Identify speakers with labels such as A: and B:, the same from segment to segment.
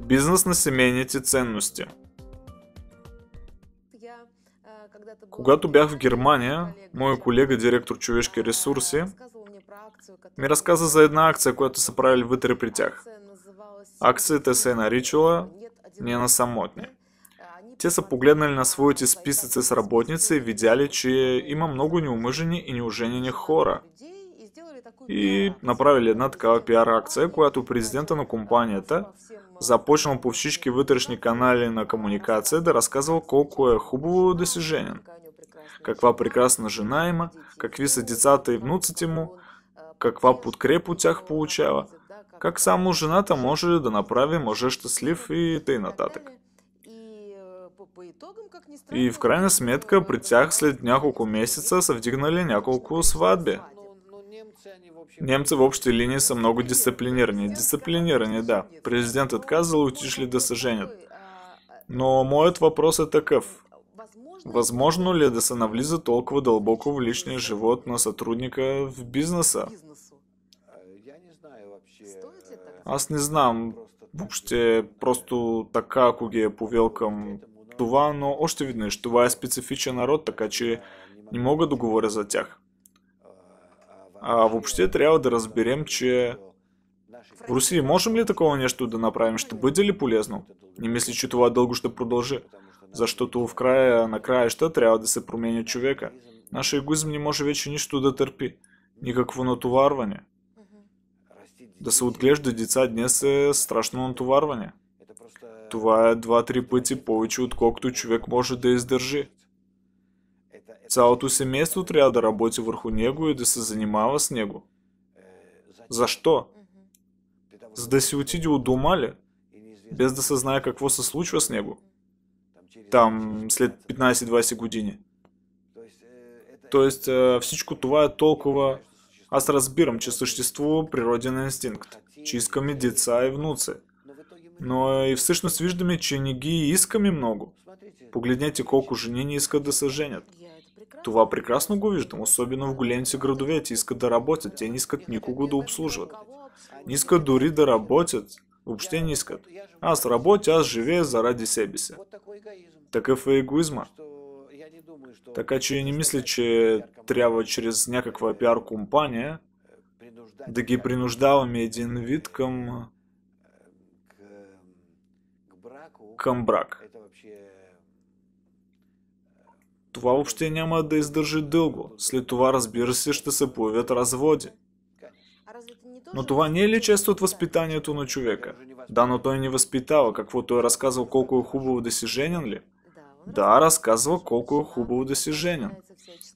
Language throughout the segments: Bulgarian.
A: Бизнес на семейните ценности. Когато бях в Германия, мой колега, директор човешки ресурси, ми разказа за една акция, която са правили вътре при тях. Акцията се е наричала "Не на самотни". Те са погледнали на своите списъци с работници и видяли, че има много неумъжени и неоженени хора. И направили една такава пиар акция, която президента на компанията започнал по всички вътрешни канали на комуникация да разказва колко е хубаво да си женен. Каква прекрасна жена има, какви са децата и внуците му, каква подкрепа от тях получава, как само жената може да направи мъжа щастлив и тъй нататък. И в крайна сметка при тях след няколко месеца са вдигнали няколко сватби. Немцы в общи линии са много дисциплинирани. Дисциплинирани, да. Президентът казал, отишли да се женят. Но моят въпрос е такъв. Възможно ли е да се навлиза толкова дълбоко в личния живот на сътрудника в бизнеса? Аз не знам въобще просто така, ако ги е повел към това, но още веднъж, това е специфичен народ, така че не мога да говоря за тях. А въобще трябва да разберем, че в Русия можем ли такова нещо да направим? Ще бъде ли полезно? Не мисля, че това дълго ще продължи. Защото в края на краища трябва да се промени човека. Нашия егоизъм не може вече нищо да търпи. Никакво натоварване. Да се отглежда деца днес е страшно натоварване. Това е 2-3 пъти повече, отколкото човек може да издържи. Цялото семейство трябва да работи върху него и да се занимава с него. Защо? За да си отиде от дома ли? Без да се знае какво се случва с него? Там след 15-20 години. Тоест всичко това е толкова... Аз разбирам, че съществува природен инстинкт, че искаме деца и внуци. Но и всъщност виждаме, че не ги искаме много. Погледнете колко жени не искат да се женят. Това прекрасно го виждам, особено в големите градове. Те искат да работят, те не искат никого да обслужват. Не искат дори да работят. Въобще не искат. Аз работя, аз живея заради себе си. Такъв е егоизма. Така че не мисля, че трябва чрез някаква пиар компания да ги принуждаваме един вид към брак. Това въобще няма да издържи дълго. След това, разбира се, ще се появят разводи. Но това не е ли част от възпитанието на човека? Да, но той не възпитава. Какво той е разказал, колко е хубаво да си женен ли? Да, разказва колко е хубаво да си женен.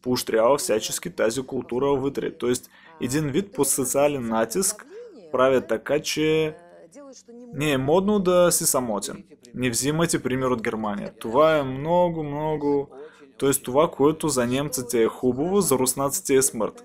A: Поощрява всячески тази култура вътре. Тоест, един вид под социален натиск прави така, че не е модно да си самотен. Не взимайте пример от Германия. Това е много... Тоест това, което за немците е хубаво, за руснаците е смърт.